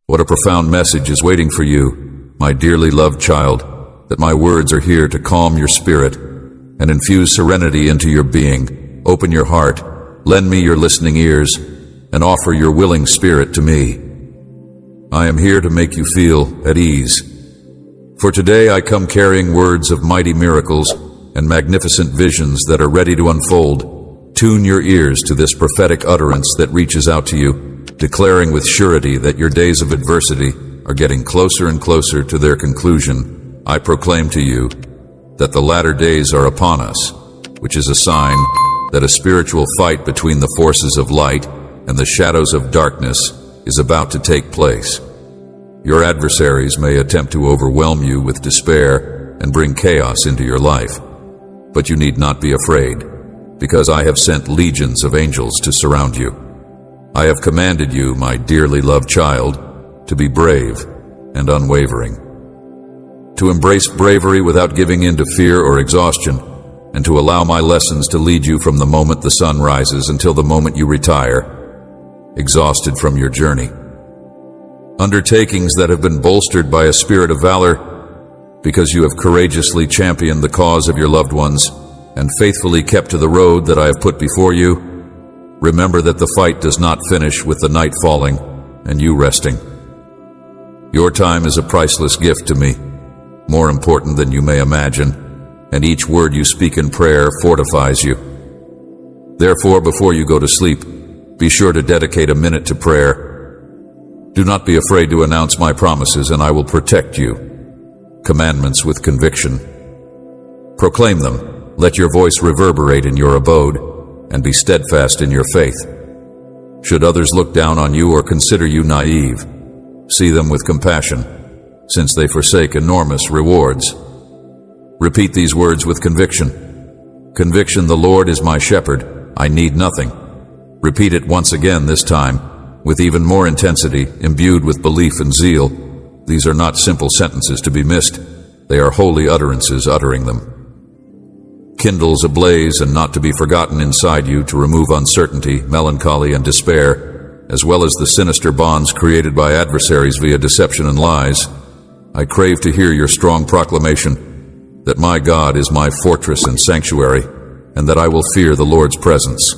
What a profound message is waiting for you, my dearly loved child, that my words are here to calm your spirit and infuse serenity into your being. Open your heart, lend me your listening ears, and offer your willing spirit to me. I am here to make you feel at ease. For today I come carrying words of mighty miracles and magnificent visions that are ready to unfold. Tune your ears to this prophetic utterance that reaches out to you, declaring with surety that your days of adversity are getting closer and closer to their conclusion. I proclaim to you that the latter days are upon us, which is a sign that a spiritual fight between the forces of light and the shadows of darkness is about to take place. Your adversaries may attempt to overwhelm you with despair and bring chaos into your life, but you need not be afraid, because I have sent legions of angels to surround you. I have commanded you, my dearly loved child, to be brave and unwavering, to embrace bravery without giving in to fear or exhaustion, and to allow my lessons to lead you from the moment the sun rises until the moment you retire, exhausted from your journey. Undertakings that have been bolstered by a spirit of valor, because you have courageously championed the cause of your loved ones and faithfully kept to the road that I have put before you. Remember that the fight does not finish with the night falling and you resting. Your time is a priceless gift to me, more important than you may imagine, and each word you speak in prayer fortifies you. Therefore, before you go to sleep, be sure to dedicate a minute to prayer. Do not be afraid to announce my promises, and I will protect you. Commandments with conviction. Proclaim them. Let your voice reverberate in your abode, and be steadfast in your faith. Should others look down on you or consider you naive, see them with compassion, since they forsake enormous rewards. Repeat these words with conviction. Conviction: the Lord is my shepherd, I need nothing. Repeat it once again, this time with even more intensity, imbued with belief and zeal. These are not simple sentences to be missed. They are holy utterances uttering them. Kindles a blaze and not to be forgotten inside you to remove uncertainty, melancholy, and despair, as well as the sinister bonds created by adversaries via deception and lies. I crave to hear your strong proclamation that my God is my fortress and sanctuary, and that I will fear the Lord's presence.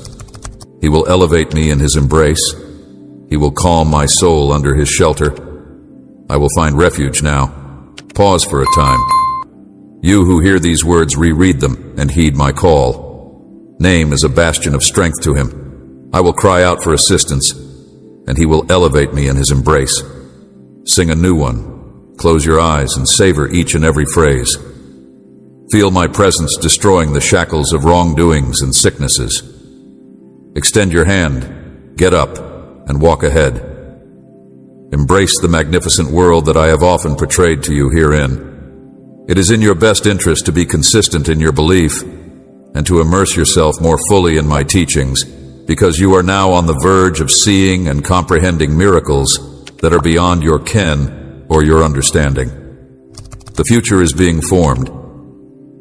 He will elevate me in his embrace. He will calm my soul under his shelter. I will find refuge now. Pause for a time. You who hear these words, reread them and heed my call. Name is a bastion of strength to him. I will cry out for assistance, and he will elevate me in his embrace. Sing a new one. Close your eyes and savor each and every phrase. Feel my presence destroying the shackles of wrongdoings and sicknesses. Extend your hand, get up, and walk ahead. Embrace the magnificent world that I have often portrayed to you herein. It is in your best interest to be consistent in your belief and to immerse yourself more fully in my teachings, because you are now on the verge of seeing and comprehending miracles that are beyond your ken or your understanding. The future is being formed,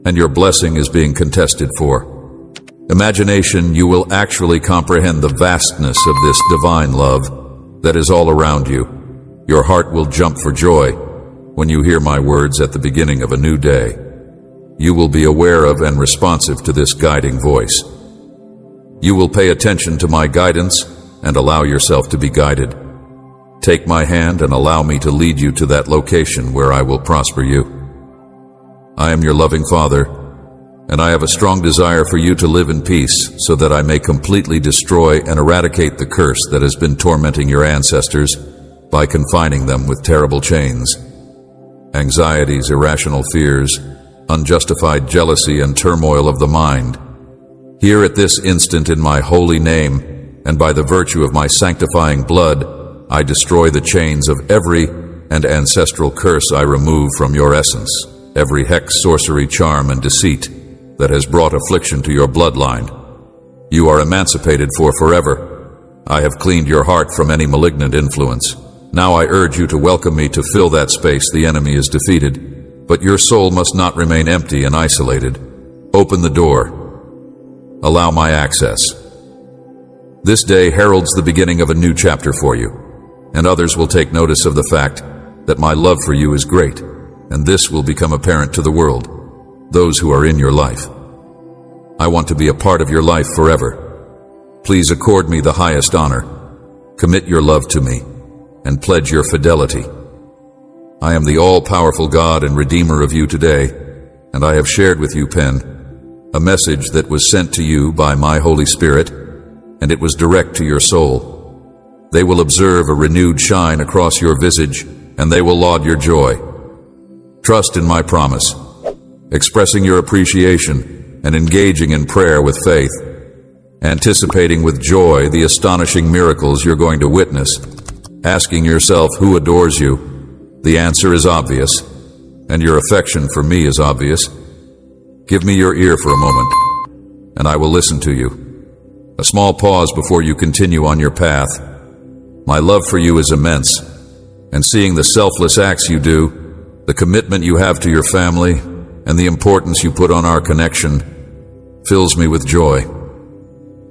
and your blessing is being contested for. Imagination, you will actually comprehend the vastness of this divine love that is all around you. Your heart will jump for joy when you hear my words at the beginning of a new day. You will be aware of and responsive to this guiding voice. You will pay attention to my guidance and allow yourself to be guided. Take my hand and allow me to lead you to that location where I will prosper you. I am your loving Father, and I have a strong desire for you to live in peace, so that I may completely destroy and eradicate the curse that has been tormenting your ancestors by confining them with terrible chains. Anxieties, irrational fears, unjustified jealousy, and turmoil of the mind. Here at this instant, in my holy name, and by the virtue of my sanctifying blood, I destroy the chains of every and ancestral curse. I remove from your essence every hex, sorcery, charm, and deceit that has brought affliction to your bloodline. You are emancipated for forever. I have cleaned your heart from any malignant influence. Now I urge you to welcome me to fill that space. The enemy is defeated, but your soul must not remain empty and isolated. Open the door. Allow my access. This day heralds the beginning of a new chapter for you. and others will take notice of the fact that my love for you is great, and this will become apparent to the world, those who are in your life. I want to be a part of your life forever. Please accord me the highest honor. Commit your love to me, and pledge your fidelity. I am the all-powerful God and Redeemer of you today, and I have shared with you, Pen, a message that was sent to you by my Holy Spirit, and it was direct to your soul. They will observe a renewed shine across your visage, and they will laud your joy. Trust in my promise, expressing your appreciation and engaging in prayer with faith, anticipating with joy the astonishing miracles you're going to witness, asking yourself who adores you. The answer is obvious, and your affection for me is obvious. Give me your ear for a moment, and I will listen to you. A small pause before you continue on your path. My love for you is immense, and seeing the selfless acts you do, the commitment you have to your family, and the importance you put on our connection fills me with joy.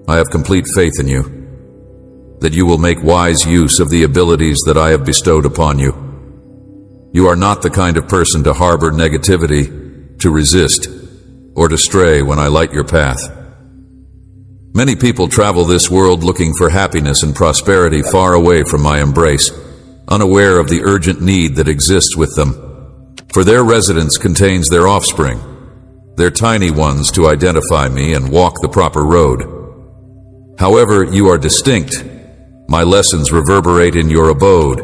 I have complete faith in you, that you will make wise use of the abilities that I have bestowed upon you. You are not the kind of person to harbor negativity, to resist, or to stray when I light your path. Many people travel this world looking for happiness and prosperity far away from my embrace, unaware of the urgent need that exists with them. For their residence contains their offspring, their tiny ones to identify me and walk the proper road. However, you are distinct. My lessons reverberate in your abode.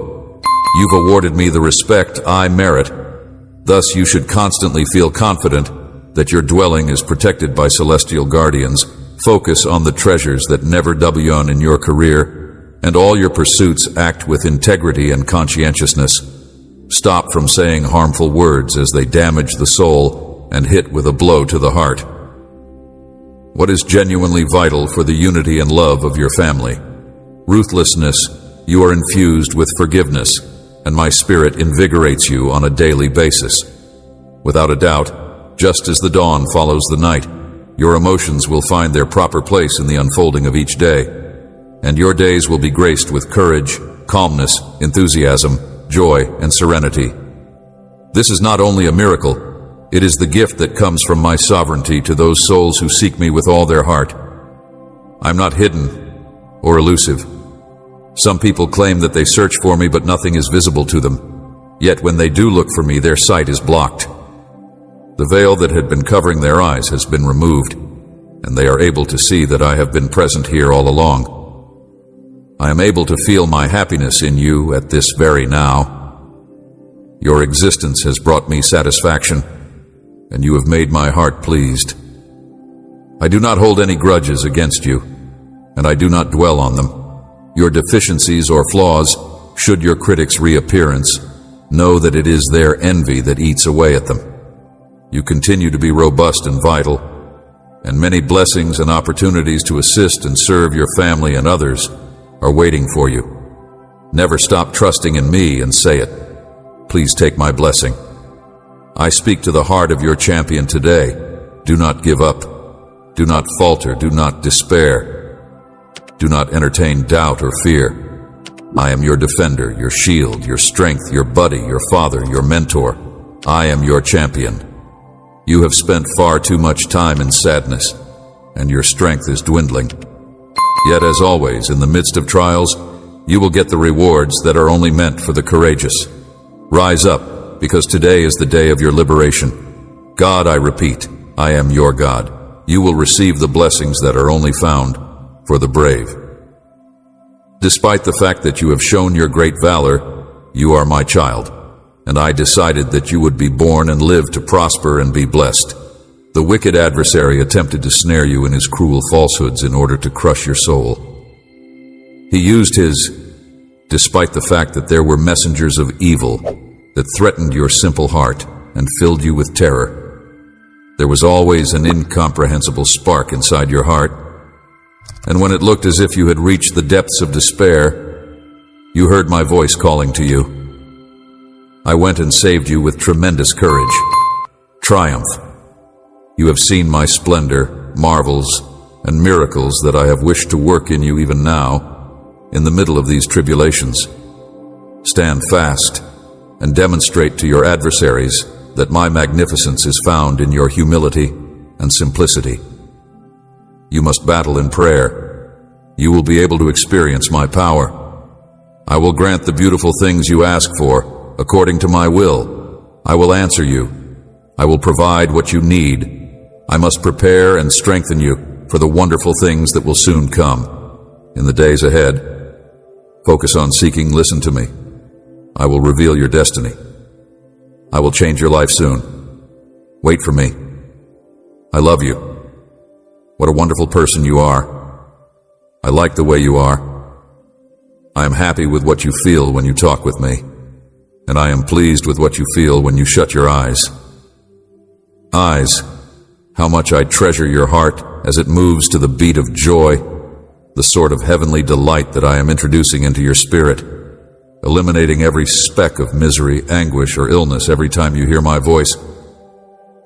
You've awarded me the respect I merit. Thus, you should constantly feel confident that your dwelling is protected by celestial guardians. Focus on the treasures that never dubillon in your career, and all your pursuits act with integrity and conscientiousness. Stop from saying harmful words as they damage the soul and hit with a blow to the heart. What is genuinely vital for the unity and love of your family? Ruthlessness. You are infused with forgiveness, and my spirit invigorates you on a daily basis. Without a doubt, just as the dawn follows the night, your emotions will find their proper place in the unfolding of each day, and your days will be graced with courage, calmness, enthusiasm, joy, and serenity. This is not only a miracle, it is the gift that comes from my sovereignty to those souls who seek me with all their heart. I'm not hidden or elusive. Some people claim that they search for me, but nothing is visible to them. Yet when they do look for me, their sight is blocked. The veil that had been covering their eyes has been removed, and they are able to see that I have been present here all along. I am able to feel my happiness in you at this very now. Your existence has brought me satisfaction, and you have made my heart pleased. I do not hold any grudges against you, and I do not dwell on them. Your deficiencies or flaws, should your critics' reappearance, know that it is their envy that eats away at them. You continue to be robust and vital, and many blessings and opportunities to assist and serve your family and others are waiting for you. Never stop trusting in me and say it. Please take my blessing. I speak to the heart of your champion today. Do not give up. Do not falter. Do not despair. Do not entertain doubt or fear. I am your defender, your shield, your strength, your buddy, your father, your mentor. I am your champion. You have spent far too much time in sadness, and your strength is dwindling. Yet, as always, in the midst of trials, you will get the rewards that are only meant for the courageous. Rise up, because today is the day of your liberation. God, I repeat, I am your God. You will receive the blessings that are only found for the brave. Despite the fact that you have shown your great valor, you are my child, and I decided that you would be born and live to prosper and be blessed. The wicked adversary attempted to snare you in his cruel falsehoods in order to crush your soul. He used his, despite the fact that there were messengers of evil that threatened your simple heart and filled you with terror. There was always an incomprehensible spark inside your heart, and when it looked as if you had reached the depths of despair, you heard my voice calling to you. I went and saved you with tremendous courage. Triumph. You have seen my splendor, marvels, and miracles that I have wished to work in you even now, in the middle of these tribulations. stand fast, and demonstrate to your adversaries that my magnificence is found in your humility and simplicity. You must battle in prayer. You will be able to experience my power. I will grant the beautiful things you ask for according to my will. I will answer you. I will provide what you need. I must prepare and strengthen you for the wonderful things that will soon come. In the days ahead, focus on seeking, listen to me. I will reveal your destiny. I will change your life soon. Wait for me. I love you. What a wonderful person you are. I like the way you are. I am happy with what you feel when you talk with me, and I am pleased with what you feel when you shut your eyes. Eyes, how much I treasure your heart as it moves to the beat of joy, the sort of heavenly delight that I am introducing into your spirit, eliminating every speck of misery, anguish, or illness every time you hear my voice.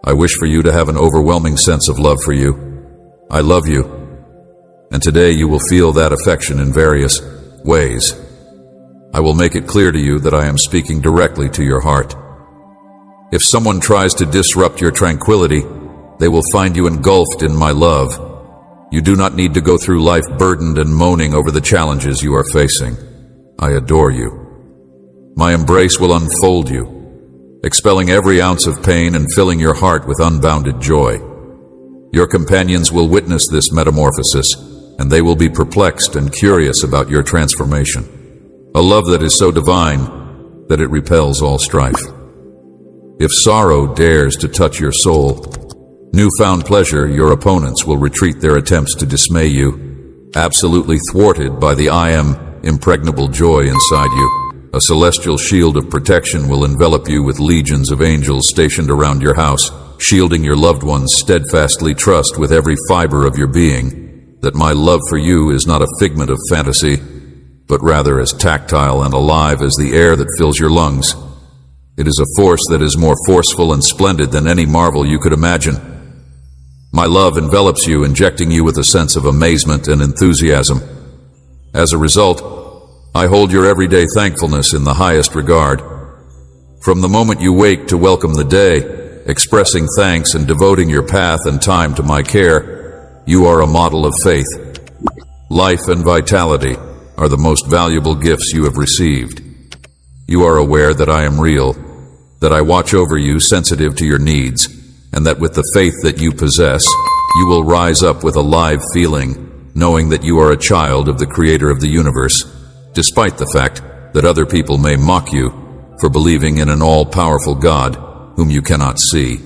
I wish for you to have an overwhelming sense of love for you. I love you, and today you will feel that affection in various ways. I will make it clear to you that I am speaking directly to your heart. If someone tries to disrupt your tranquility, they will find you engulfed in my love. You do not need to go through life burdened and moaning over the challenges you are facing. I adore you. My embrace will unfold you, expelling every ounce of pain and filling your heart with unbounded joy. Your companions will witness this metamorphosis, and they will be perplexed and curious about your transformation. A love that is so divine that it repels all strife. If sorrow dares to touch your soul, newfound pleasure, your opponents will retreat their attempts to dismay you, absolutely thwarted by the I am impregnable joy inside you. A celestial shield of protection will envelop you with legions of angels stationed around your house, shielding your loved ones. Steadfastly trust with every fiber of your being that my love for you is not a figment of fantasy, but rather as tactile and alive as the air that fills your lungs. It is a force that is more forceful and splendid than any marvel you could imagine. My love envelops you, injecting you with a sense of amazement and enthusiasm. As a result, I hold your everyday thankfulness in the highest regard. From the moment you wake to welcome the day, expressing thanks and devoting your path and time to my care, you are a model of faith. Life and vitality are the most valuable gifts you have received. You are aware that I am real, that I watch over you, sensitive to your needs, and that with the faith that you possess, you will rise up with a live feeling, knowing that you are a child of the Creator of the universe, despite the fact that other people may mock you for believing in an all-powerful God whom you cannot see.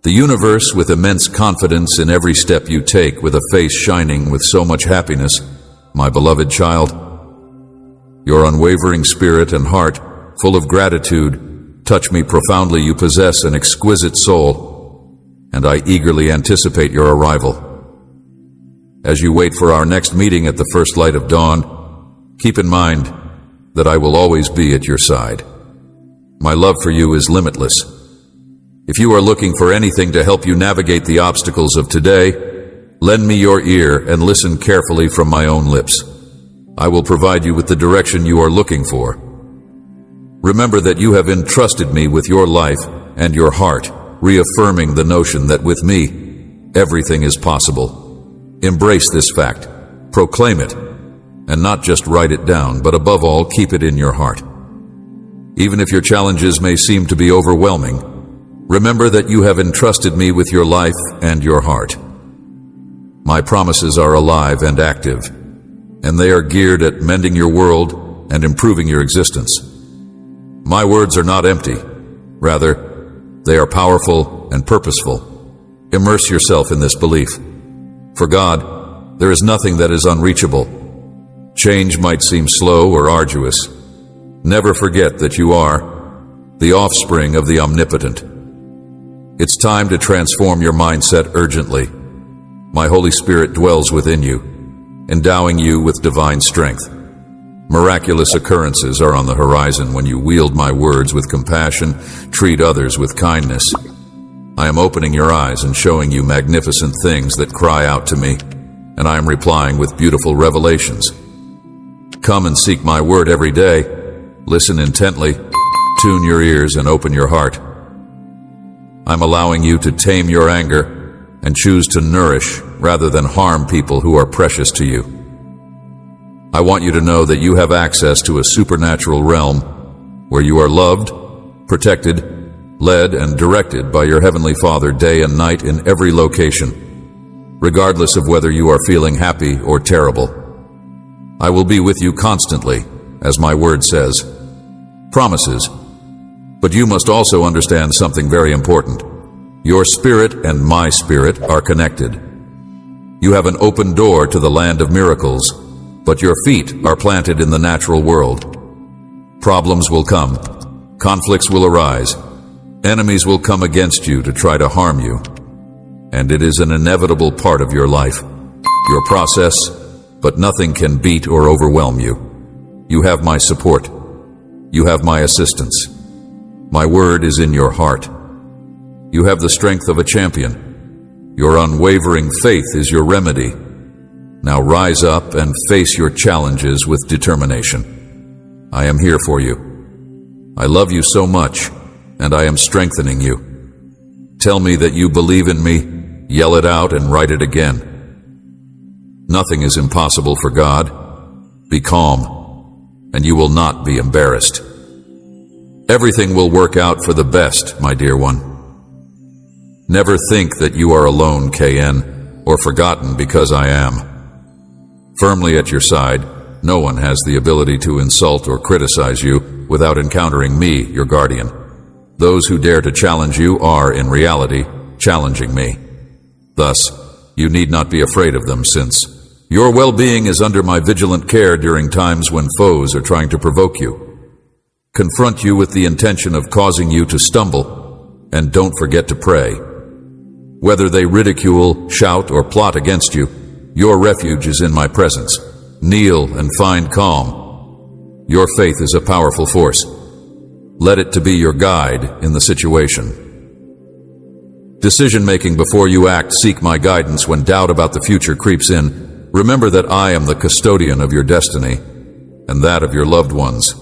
The universe, with immense confidence in every step you take, with a face shining with so much happiness, my beloved child. Your unwavering spirit and heart, full of gratitude, touch me profoundly. You possess an exquisite soul, and I eagerly anticipate your arrival. As you wait for our next meeting at the first light of dawn, keep in mind that I will always be at your side. My love for you is limitless. If you are looking for anything to help you navigate the obstacles of today, lend me your ear and listen carefully from my own lips. I will provide you with the direction you are looking for. Remember that you have entrusted me with your life and your heart, reaffirming the notion that with me, everything is possible. Embrace this fact, proclaim it, and not just write it down, but above all, keep it in your heart. Even if your challenges may seem to be overwhelming, remember that you have entrusted me with your life and your heart. My promises are alive and active, and they are geared at mending your world and improving your existence. My words are not empty. Rather, they are powerful and purposeful. Immerse yourself in this belief. For God, there is nothing that is unreachable. Change might seem slow or arduous. Never forget that you are the offspring of the Omnipotent. It's time to transform your mindset urgently. My Holy Spirit dwells within you, endowing you with divine strength. Miraculous occurrences are on the horizon when you wield my words with compassion, treat others with kindness. I am opening your eyes and showing you magnificent things that cry out to me, and I am replying with beautiful revelations. Come and seek my word every day. Listen intently, tune your ears and open your heart. I'm allowing you to tame your anger and choose to nourish rather than harm people who are precious to you. I want you to know that you have access to a supernatural realm where you are loved, protected, led, and directed by your Heavenly Father day and night in every location, regardless of whether you are feeling happy or terrible. I will be with you constantly, as my word says. Promises. But you must also understand something very important. Your spirit and my spirit are connected. You have an open door to the land of miracles, but your feet are planted in the natural world. Problems will come. Conflicts will arise. Enemies will come against you to try to harm you. And it is an inevitable part of your life, your process, but nothing can beat or overwhelm you. You have my support. You have my assistance. My word is in your heart. You have the strength of a champion. Your unwavering faith is your remedy. Now rise up and face your challenges with determination. I am here for you. I love you so much, and I am strengthening you. Tell me that you believe in me, yell it out and write it again. Nothing is impossible for God. Be calm, and you will not be embarrassed. Everything will work out for the best, my dear one. Never think that you are alone, KN, or forgotten because I am. Firmly at your side, no one has the ability to insult or criticize you without encountering me, your guardian. Those who dare to challenge you are, in reality, challenging me. Thus, you need not be afraid of them, since your well-being is under my vigilant care during times when foes are trying to provoke you, confront you with the intention of causing you to stumble, and don't forget to pray. Whether they ridicule, shout, or plot against you, your refuge is in my presence. Kneel and find calm. Your faith is a powerful force. Let it to be your guide in the situation. Decision-making before you act. Seek my guidance when doubt about the future creeps in. Remember that I am the custodian of your destiny and that of your loved ones.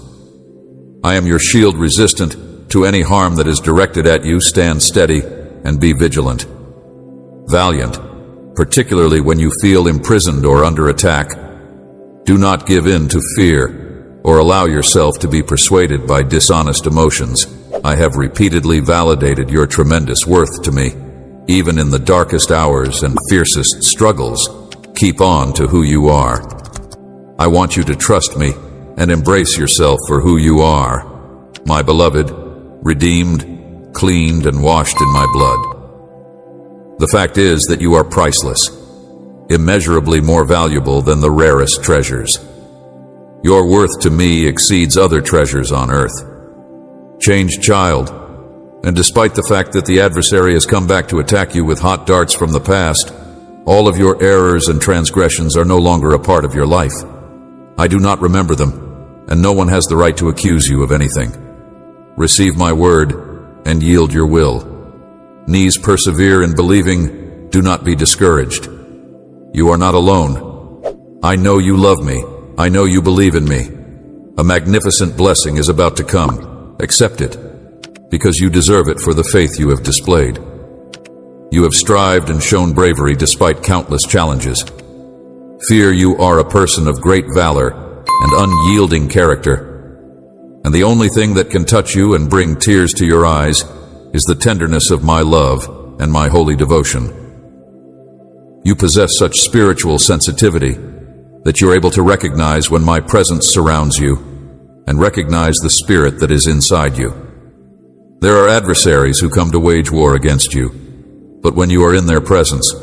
I am your shield resistant to any harm that is directed at you. Stand steady and be vigilant. Valiant, particularly when you feel imprisoned or under attack. Do not give in to fear or allow yourself to be persuaded by dishonest emotions. I have repeatedly validated your tremendous worth to me, even in the darkest hours and fiercest struggles. Keep on to who you are. I want you to trust me and embrace yourself for who you are. My beloved, redeemed, cleaned, and washed in my blood. The fact is that you are priceless, immeasurably more valuable than the rarest treasures. Your worth to me exceeds other treasures on earth. Changed child, and despite the fact that the adversary has come back to attack you with hot darts from the past, all of your errors and transgressions are no longer a part of your life. I do not remember them, and no one has the right to accuse you of anything. Receive my word and yield your will. Knees persevere in believing. Do not be discouraged. You are not alone. I know you love me. I know you believe in me. A magnificent blessing is about to come. Accept it, because you deserve it for the faith you have displayed. You have strived and shown bravery despite countless challenges. Fear you are a person of great valor and unyielding character. And the only thing that can touch you and bring tears to your eyes is the tenderness of my love and my holy devotion. You possess such spiritual sensitivity that you're able to recognize when my presence surrounds you and recognize the spirit that is inside you. There are adversaries who come to wage war against you, but when you are in their presence,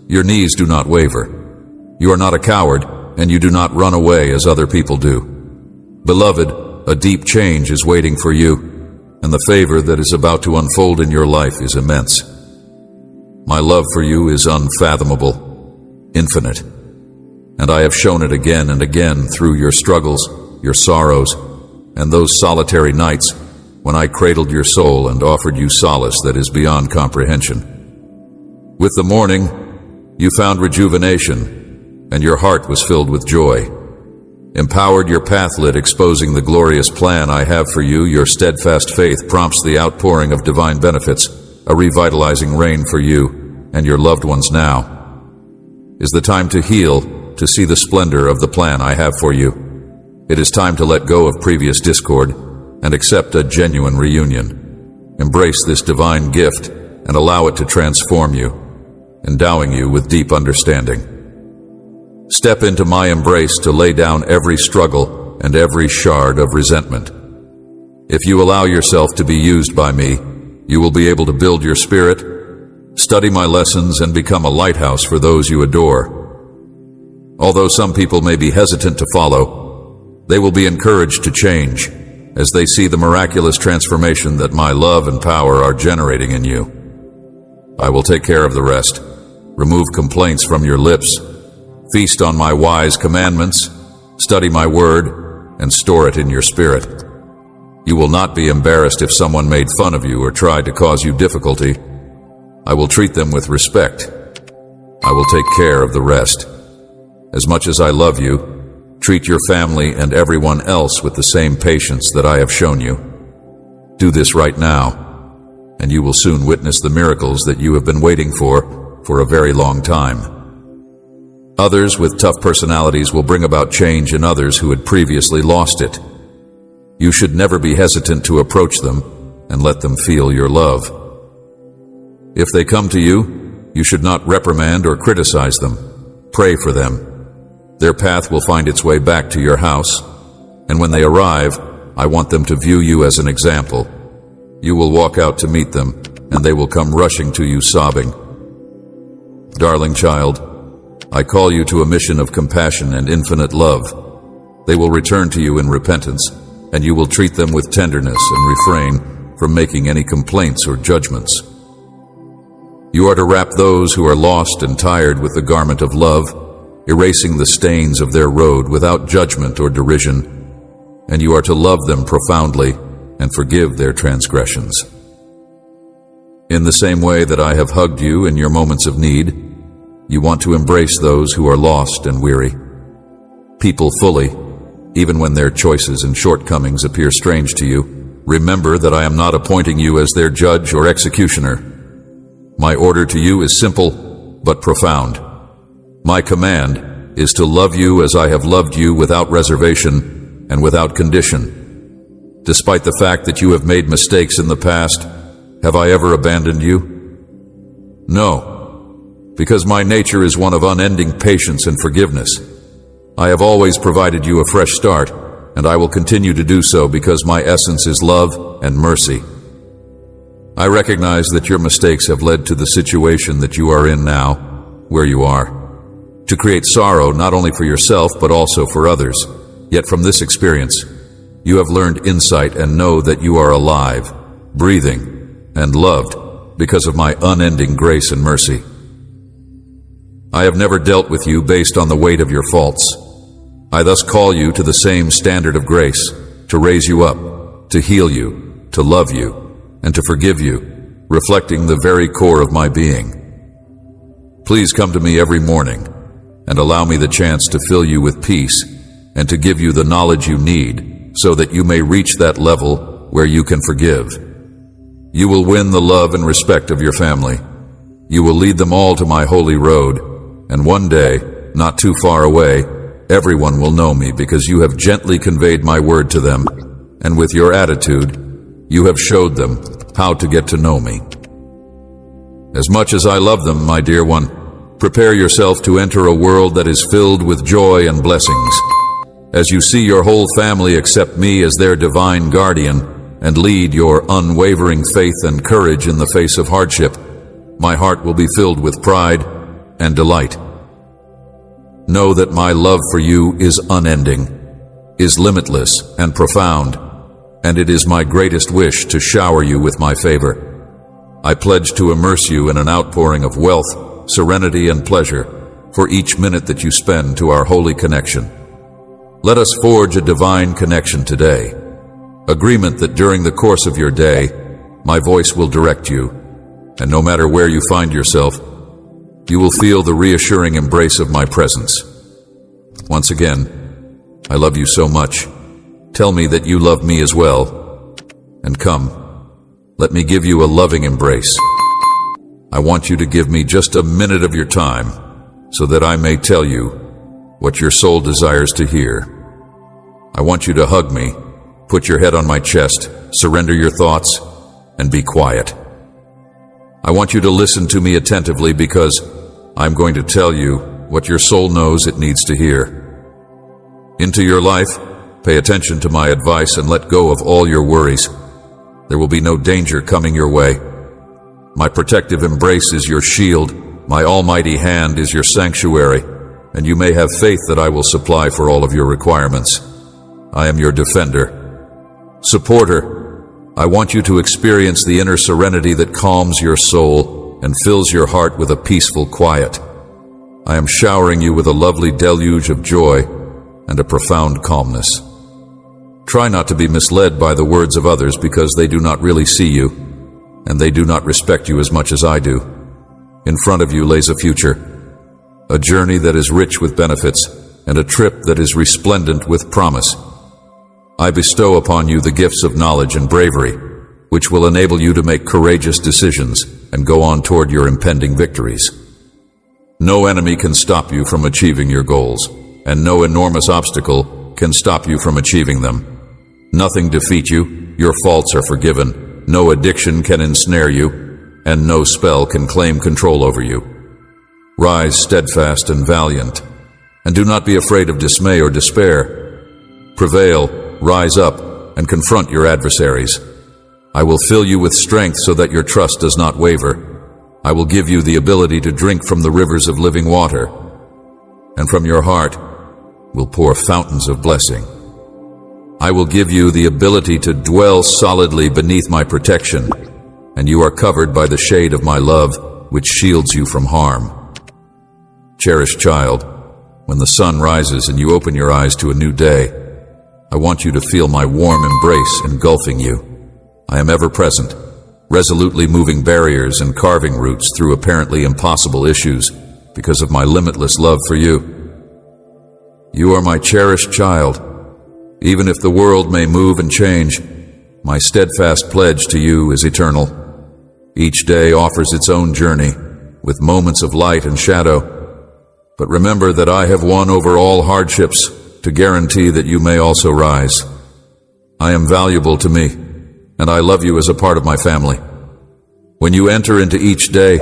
your knees do not waver. You are not a coward, and you do not run away as other people do. Beloved, a deep change is waiting for you, and the favor that is about to unfold in your life is immense. My love for you is unfathomable, infinite, and I have shown it again and again through your struggles, your sorrows, and those solitary nights when I cradled your soul and offered you solace that is beyond comprehension. With the morning, you found rejuvenation, and your heart was filled with joy. Empowered, your path lit, exposing the glorious plan I have for you. Your steadfast faith prompts the outpouring of divine benefits, a revitalizing rain for you and your loved ones. Now is the time to heal, to see the splendor of the plan I have for you. It is time to let go of previous discord and accept a genuine reunion. Embrace this divine gift and allow it to transform you, endowing you with deep understanding. Step into my embrace to lay down every struggle and every shard of resentment. If you allow yourself to be used by me, you will be able to build your spirit, study my lessons, and become a lighthouse for those you adore. Although some people may be hesitant to follow, they will be encouraged to change as they see the miraculous transformation that my love and power are generating in you. I will take care of the rest. Remove complaints from your lips. Feast on my wise commandments, study my word, and store it in your spirit. You will not be embarrassed if someone made fun of you or tried to cause you difficulty. I will treat them with respect. I will take care of the rest. As much as I love you, treat your family and everyone else with the same patience that I have shown you. Do this right now, and you will soon witness the miracles that you have been waiting for a very long time. Others with tough personalities will bring about change in others who had previously lost it. You should never be hesitant to approach them and let them feel your love. If they come to you, you should not reprimand or criticize them. Pray for them. Their path will find its way back to your house, and when they arrive, I want them to view you as an example. You will walk out to meet them, and they will come rushing to you sobbing. Darling child, I call you to a mission of compassion and infinite love. They will return to you in repentance, and you will treat them with tenderness and refrain from making any complaints or judgments. You are to wrap those who are lost and tired with the garment of love, erasing the stains of their road without judgment or derision, and you are to love them profoundly and forgive their transgressions. In the same way that I have hugged you in your moments of need, you want to embrace those who are lost and weary. People fully, even when their choices and shortcomings appear strange to you. Remember that I am not appointing you as their judge or executioner. My order to you is simple but profound. My command is to love you as I have loved you, without reservation and without condition. Despite the fact that you have made mistakes in the past, have I ever abandoned you? No. Because my nature is one of unending patience and forgiveness. I have always provided you a fresh start, and I will continue to do so because my essence is love and mercy. I recognize that your mistakes have led to the situation that you are in now, where you are, to create sorrow not only for yourself but also for others. Yet from this experience, you have learned insight and know that you are alive, breathing, and loved because of my unending grace and mercy. I have never dealt with you based on the weight of your faults. I thus call you to the same standard of grace, to raise you up, to heal you, to love you, and to forgive you, reflecting the very core of my being. Please come to me every morning and allow me the chance to fill you with peace and to give you the knowledge you need so that you may reach that level where you can forgive. You will win the love and respect of your family. You will lead them all to my holy road. And one day, not too far away, everyone will know me because you have gently conveyed my word to them, and with your attitude, you have showed them how to get to know me. As much as I love them, my dear one, prepare yourself to enter a world that is filled with joy and blessings. As you see your whole family accept me as their divine guardian and lead your unwavering faith and courage in the face of hardship, my heart will be filled with pride and delight. Know that my love for you is unending, is limitless and profound, and it is my greatest wish to shower you with my favor. I pledge to immerse you in an outpouring of wealth, serenity, and pleasure for each minute that you spend to our holy connection. Let us forge a divine connection today, agreement that during the course of your day, my voice will direct you, and no matter where you find yourself, you will feel the reassuring embrace of my presence. Once again, I love you so much. Tell me that you love me as well. And come, let me give you a loving embrace. I want you to give me just a minute of your time so that I may tell you what your soul desires to hear. I want you to hug me, put your head on my chest, surrender your thoughts, and be quiet. I want you to listen to me attentively because I'm going to tell you what your soul knows it needs to hear. Into your life, pay attention to my advice and let go of all your worries. There will be no danger coming your way. My protective embrace is your shield, my almighty hand is your sanctuary, and you may have faith that I will supply for all of your requirements. I am your defender. Supporter, I want you to experience the inner serenity that calms your soul and fills your heart with a peaceful quiet. I am showering you with a lovely deluge of joy and a profound calmness. Try not to be misled by the words of others because they do not really see you, and they do not respect you as much as I do. In front of you lays a future, a journey that is rich with benefits, and a trip that is resplendent with promise. I bestow upon you the gifts of knowledge and bravery, which will enable you to make courageous decisions and go on toward your impending victories. No enemy can stop you from achieving your goals, and no enormous obstacle can stop you from achieving them. Nothing defeats you, your faults are forgiven, no addiction can ensnare you, and no spell can claim control over you. Rise steadfast and valiant, and do not be afraid of dismay or despair. Prevail, rise up, and confront your adversaries. I will fill you with strength so that your trust does not waver. I will give you the ability to drink from the rivers of living water, and from your heart will pour fountains of blessing. I will give you the ability to dwell solidly beneath my protection, and you are covered by the shade of my love, which shields you from harm. Cherished child, when the sun rises and you open your eyes to a new day, I want you to feel my warm embrace engulfing you. I am ever present, resolutely moving barriers and carving routes through apparently impossible issues because of my limitless love for you. You are my cherished child. Even if the world may move and change, my steadfast pledge to you is eternal. Each day offers its own journey, with moments of light and shadow. But remember that I have won over all hardships to guarantee that you may also rise. I am valuable to me, and I love you as a part of my family. When you enter into each day,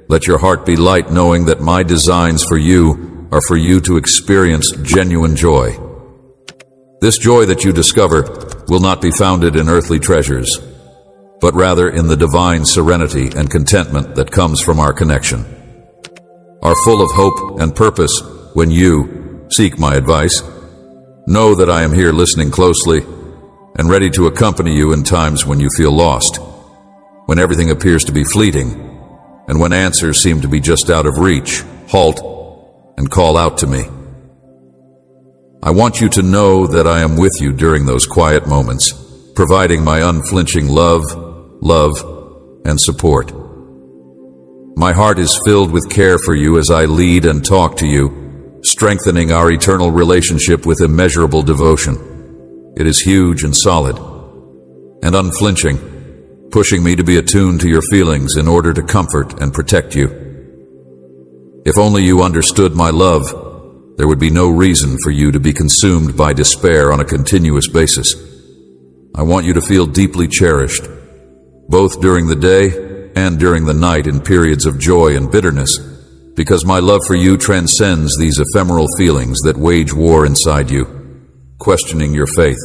let your heart be light, knowing that my designs for you are for you to experience genuine joy. This joy that you discover will not be founded in earthly treasures, but rather in the divine serenity and contentment that comes from our connection. Are full of hope and purpose when you seek my advice. Know that I am here listening closely and ready to accompany you in times when you feel lost, when everything appears to be fleeting, and when answers seem to be just out of reach. Halt and call out to me. I want you to know that I am with you during those quiet moments, providing my unflinching love, and support. My heart is filled with care for you as I lead and talk to you, strengthening our eternal relationship with immeasurable devotion. It is huge and solid and unflinching, pushing me to be attuned to your feelings in order to comfort and protect you. If only you understood my love, there would be no reason for you to be consumed by despair on a continuous basis. I want you to feel deeply cherished, both during the day and during the night in periods of joy and bitterness, because my love for you transcends these ephemeral feelings that wage war inside you, questioning your faith.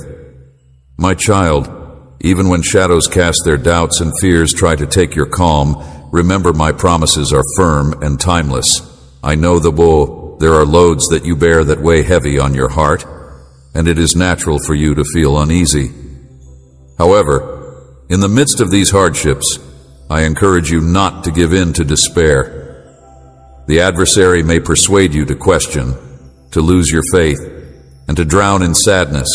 My child, even when shadows cast their doubts and fears try to take your calm, remember my promises are firm and timeless. I know there are loads that you bear that weigh heavy on your heart, and it is natural for you to feel uneasy. However, in the midst of these hardships, I encourage you not to give in to despair. The adversary may persuade you to question, to lose your faith, and to drown in sadness,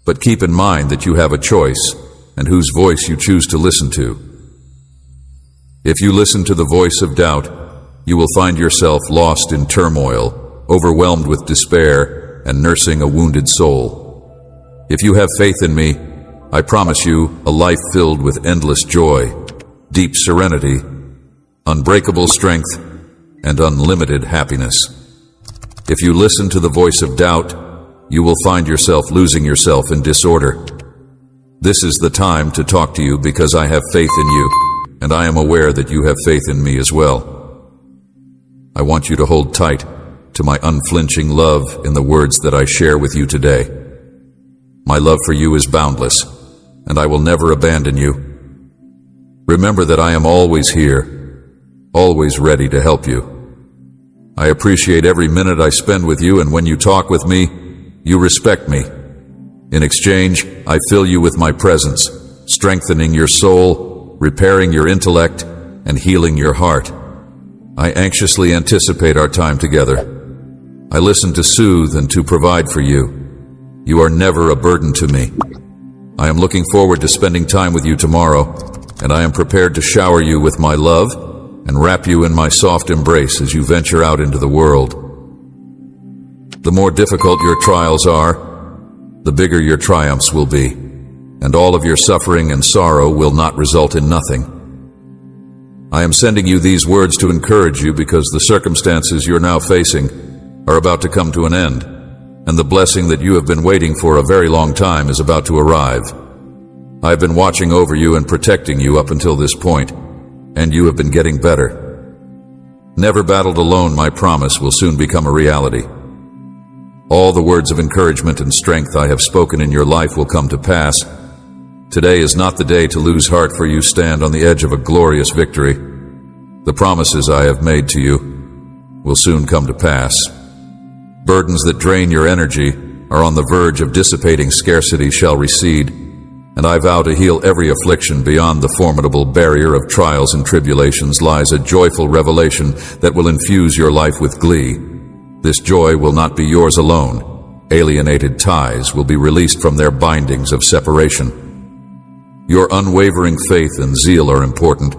but keep in mind that you have a choice and whose voice you choose to listen to. If you listen to the voice of doubt, you will find yourself lost in turmoil, overwhelmed with despair, and nursing a wounded soul. If you have faith in me, I promise you a life filled with endless joy, deep serenity, unbreakable strength, and unlimited happiness. If you listen to the voice of doubt, you will find yourself losing yourself in disorder. This is the time to talk to you because I have faith in you, and I am aware that you have faith in me as well. I want you to hold tight to my unflinching love in the words that I share with you today. My love for you is boundless, and I will never abandon you. Remember that I am always here, always ready to help you. I appreciate every minute I spend with you, and when you talk with me, you respect me. In exchange, I fill you with my presence, strengthening your soul, repairing your intellect, and healing your heart. I anxiously anticipate our time together. I listen to soothe and to provide for you. You are never a burden to me. I am looking forward to spending time with you tomorrow, and I am prepared to shower you with my love and wrap you in my soft embrace as you venture out into the world. The more difficult your trials are, the bigger your triumphs will be, and all of your suffering and sorrow will not result in nothing. I am sending you these words to encourage you because the circumstances you're now facing are about to come to an end, and the blessing that you have been waiting for a very long time is about to arrive. I have been watching over you and protecting you up until this point, and you have been getting better. Never battled alone, my promise will soon become a reality. All the words of encouragement and strength I have spoken in your life will come to pass. Today is not the day to lose heart, for you stand on the edge of a glorious victory. The promises I have made to you will soon come to pass. Burdens that drain your energy are on the verge of dissipating. Scarcity shall recede, and I vow to heal every affliction. Beyond the formidable barrier of trials and tribulations lies a joyful revelation that will infuse your life with glee. This joy will not be yours alone. Alienated ties will be released from their bindings of separation. Your unwavering faith and zeal are important,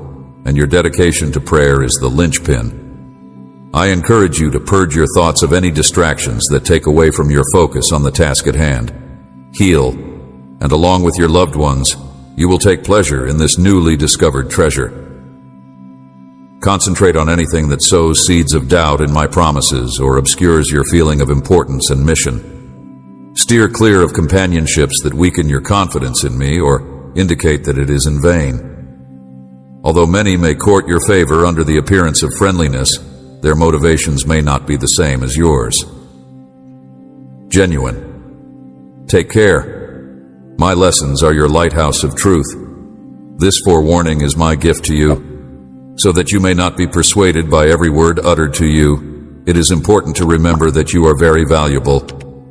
and your dedication to prayer is the linchpin. I encourage you to purge your thoughts of any distractions that take away from your focus on the task at hand. Heal, and along with your loved ones, you will take pleasure in this newly discovered treasure. Concentrate on anything that sows seeds of doubt in my promises or obscures your feeling of importance and mission. Steer clear of companionships that weaken your confidence in me or indicate that it is in vain. Although many may court your favor under the appearance of friendliness, their motivations may not be the same as yours. Genuine. Take care. My lessons are your lighthouse of truth. This forewarning is my gift to you, so that you may not be persuaded by every word uttered to you. It is important to remember that you are very valuable,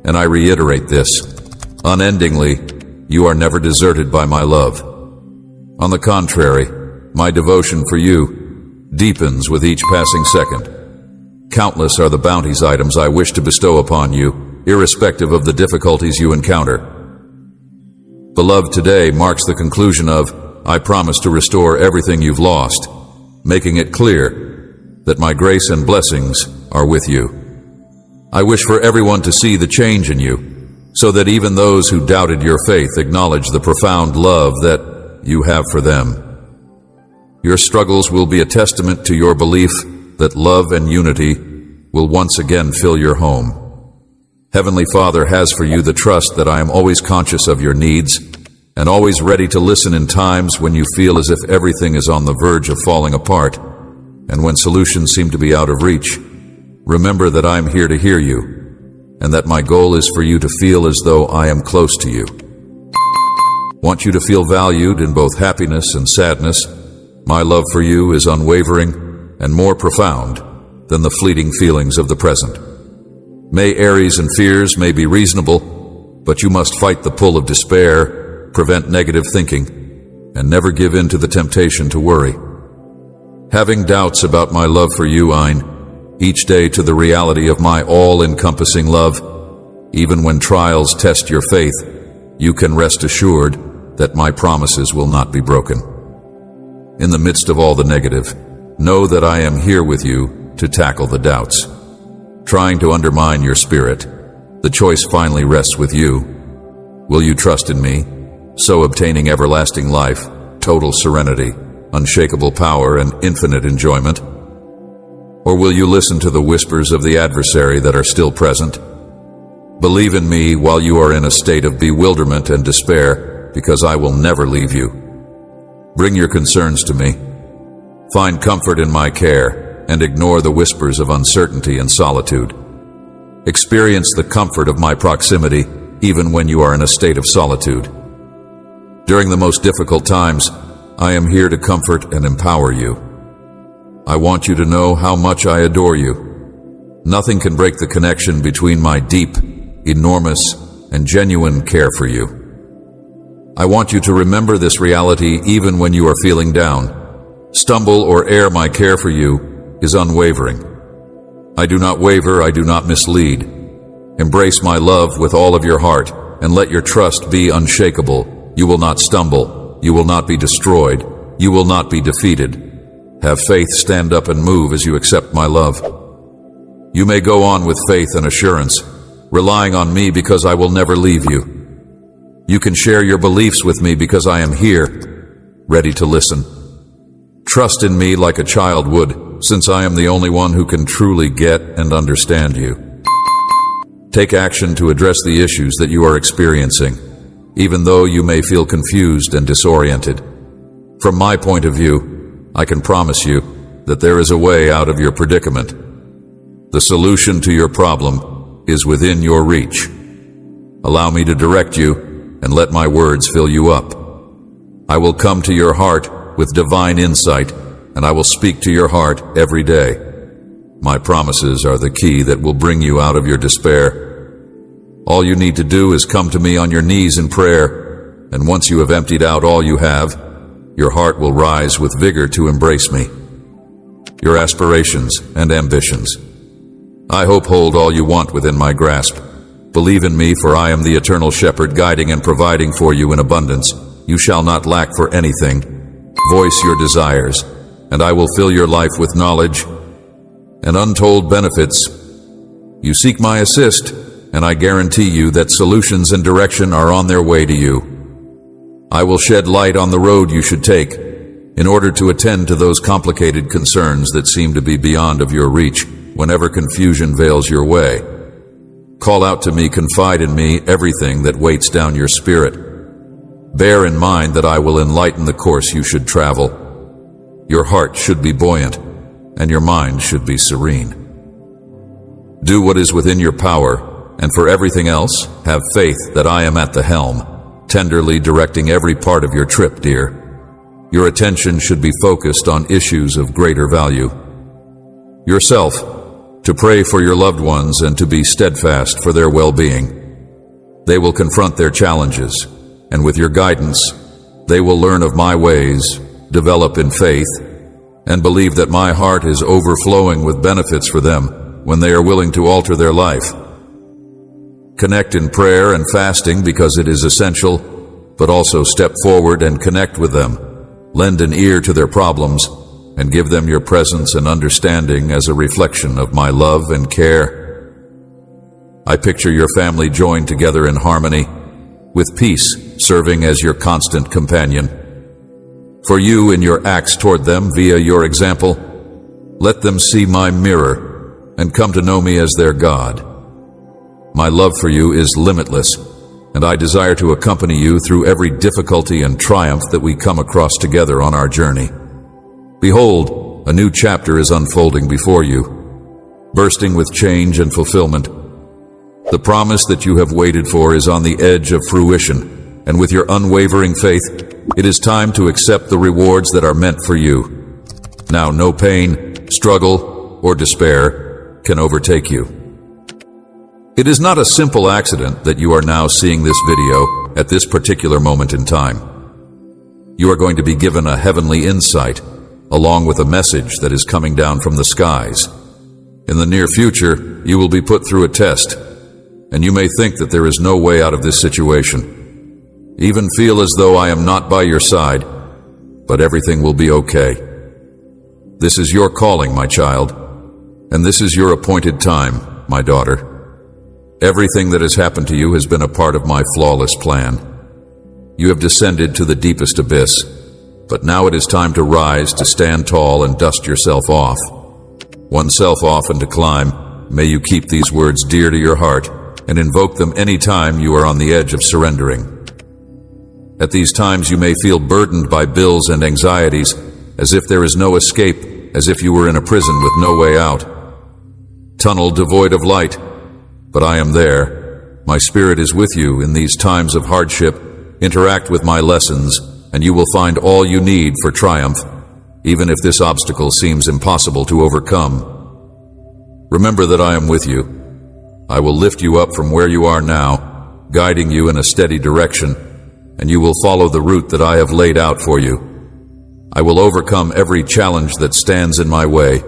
and I reiterate this. Unendingly, you are never deserted by my love. On the contrary, my devotion for you deepens with each passing second. Countless are the bounties items I wish to bestow upon you, irrespective of the difficulties you encounter. Beloved, today marks the conclusion of, I promise to restore everything you've lost, making it clear that my grace and blessings are with you. I wish for everyone to see the change in you, so that even those who doubted your faith acknowledge the profound love that you have for them. Your struggles will be a testament to your belief that love and unity will once again fill your home. Heavenly Father has for you the trust that I am always conscious of your needs and always ready to listen in times when you feel as if everything is on the verge of falling apart and when solutions seem to be out of reach. Remember that I am here to hear you and that my goal is for you to feel as though I am close to you. Want you to feel valued in both happiness and sadness. My love for you is unwavering and more profound than the fleeting feelings of the present. Worries and fears may be reasonable, but you must fight the pull of despair, prevent negative thinking, and never give in to the temptation to worry. Having doubts about my love for you, Ein, each day to the reality of my all-encompassing love, even when trials test your faith, you can rest assured that my promises will not be broken. In the midst of all the negative, know that I am here with you to tackle the doubts, trying to undermine your spirit, The choice finally rests with you. Will you trust in me, so obtaining everlasting life, total serenity, unshakable power, and infinite enjoyment? Or will you listen to the whispers of the adversary that are still present? Believe in me while you are in a state of bewilderment and despair, because I will never leave you. Bring your concerns to me. Find comfort in my care, and ignore the whispers of uncertainty and solitude. Experience the comfort of my proximity, even when you are in a state of solitude. During the most difficult times, I am here to comfort and empower you. I want you to know how much I adore you. Nothing can break the connection between my deep, enormous, and genuine care for you. I want you to remember this reality even when you are feeling down. Stumble or err, my care for you is unwavering. I do not waver, I do not mislead. Embrace my love with all of your heart, and let your trust be unshakable. You will not stumble, you will not be destroyed, you will not be defeated. Have faith, stand up and move as you accept my love. You may go on with faith and assurance, relying on me because I will never leave you. You can share your beliefs with me because I am here, ready to listen. Trust in me like a child would, since I am the only one who can truly get and understand you. Take action to address the issues that you are experiencing, even though you may feel confused and disoriented. From my point of view, I can promise you that there is a way out of your predicament. The solution to your problem is within your reach. Allow me to direct you and let my words fill you up. I will come to your heart with divine insight, and I will speak to your heart every day. My promises are the key that will bring you out of your despair. All you need to do is come to me on your knees in prayer, and once you have emptied out all you have, your heart will rise with vigor to embrace me. Your aspirations and ambitions, I hope, hold all you want within my grasp. Believe in me, for I am the eternal shepherd, guiding and providing for you in abundance. You shall not lack for anything. Voice your desires, and I will fill your life with knowledge and untold benefits. You seek my assist, and I guarantee you that solutions and direction are on their way to you. I will shed light on the road you should take in order to attend to those complicated concerns that seem to be beyond of your reach whenever confusion veils your way. Call out to me, confide in me everything that weights down your spirit. Bear in mind that I will enlighten the course you should travel. Your heart should be buoyant, and your mind should be serene. Do what is within your power, and for everything else, have faith that I am at the helm, tenderly directing every part of your trip, dear. Your attention should be focused on issues of greater value. Yourself, to pray for your loved ones and to be steadfast for their well-being. They will confront their challenges, and with your guidance, they will learn of my ways, develop in faith, and believe that my heart is overflowing with benefits for them when they are willing to alter their life. Connect in prayer and fasting because it is essential, but also step forward and connect with them. Lend an ear to their problems and give them your presence and understanding as a reflection of my love and care. I picture your family joined together in harmony, with peace serving as your constant companion. For you in your acts toward them via your example, let them see my mirror and come to know me as their God. My love for you is limitless, and I desire to accompany you through every difficulty and triumph that we come across together on our journey. Behold, a new chapter is unfolding before you, bursting with change and fulfillment. The promise that you have waited for is on the edge of fruition, and with your unwavering faith, it is time to accept the rewards that are meant for you. Now no pain, struggle, or despair can overtake you. It is not a simple accident that you are now seeing this video at this particular moment in time. You are going to be given a heavenly insight, along with a message that is coming down from the skies. In the near future, you will be put through a test, and you may think that there is no way out of this situation. Even feel as though I am not by your side, but everything will be okay. This is your calling, my child, and this is your appointed time, my daughter. Everything that has happened to you has been a part of my flawless plan. You have descended to the deepest abyss, but now it is time to rise, to stand tall and dust yourself off. Oneself off and to climb. May you keep these words dear to your heart and invoke them any time you are on the edge of surrendering. At these times you may feel burdened by bills and anxieties, as if there is no escape, as if you were in a prison with no way out. Tunnel devoid of light, but I am there. My spirit is with you in these times of hardship. Interact with my lessons, and you will find all you need for triumph, even if this obstacle seems impossible to overcome. Remember that I am with you. I will lift you up from where you are now, guiding you in a steady direction, and you will follow the route that I have laid out for you. I will overcome every challenge that stands in my way.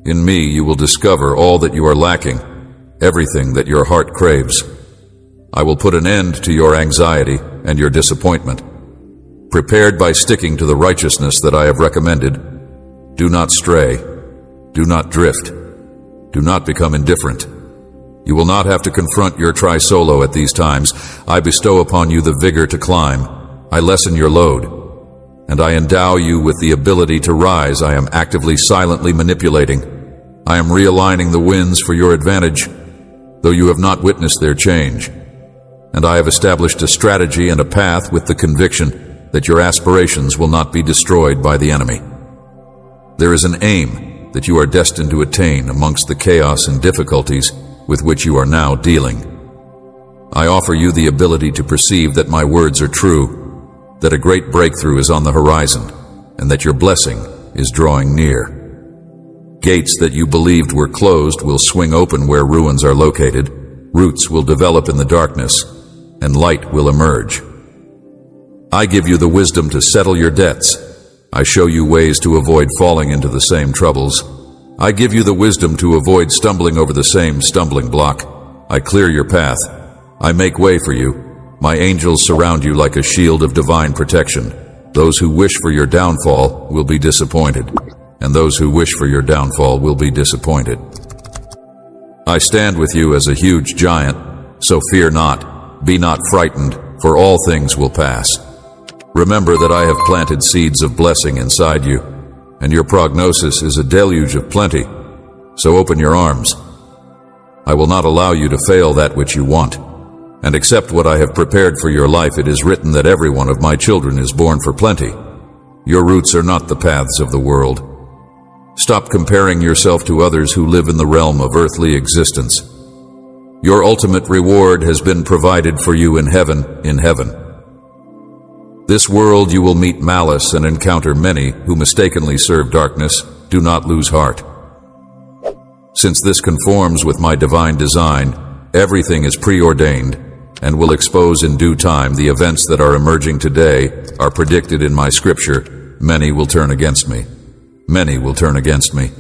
In me you will discover all that you are lacking, everything that your heart craves. I will put an end to your anxiety and your disappointment. Prepared by sticking to the righteousness that I have recommended, do not stray, do not drift, do not become indifferent. You will not have to confront your tri-solo at these times. I bestow upon you the vigor to climb. I lessen your load, and I endow you with the ability to rise. I am actively, silently manipulating. I am realigning the winds for your advantage, though you have not witnessed their change. And I have established a strategy and a path with the conviction that your aspirations will not be destroyed by the enemy. There is an aim that you are destined to attain amongst the chaos and difficulties with which you are now dealing. I offer you the ability to perceive that my words are true, that a great breakthrough is on the horizon, and that your blessing is drawing near. Gates that you believed were closed will swing open where ruins are located, roots will develop in the darkness, and light will emerge. I give you the wisdom to settle your debts. I show you ways to avoid falling into the same troubles. I give you the wisdom to avoid stumbling over the same stumbling block. I clear your path. I make way for you. My angels surround you like a shield of divine protection. Those who wish for your downfall will be disappointed, and those who wish for your downfall will be disappointed. I stand with you as a huge giant, so fear not, be not frightened, for all things will pass. Remember that I have planted seeds of blessing inside you, and your prognosis is a deluge of plenty, so open your arms. I will not allow you to fail that which you want, and accept what I have prepared for your life. It is written that every one of my children is born for plenty. Your roots are not the paths of the world. Stop comparing yourself to others who live in the realm of earthly existence. Your ultimate reward has been provided for you in heaven, This world you will meet malice and encounter many who mistakenly serve darkness. Do not lose heart. Since this conforms with my divine design, everything is preordained and will expose in due time the events that are emerging today are predicted in my scripture. Many will turn against me. Many will turn against me.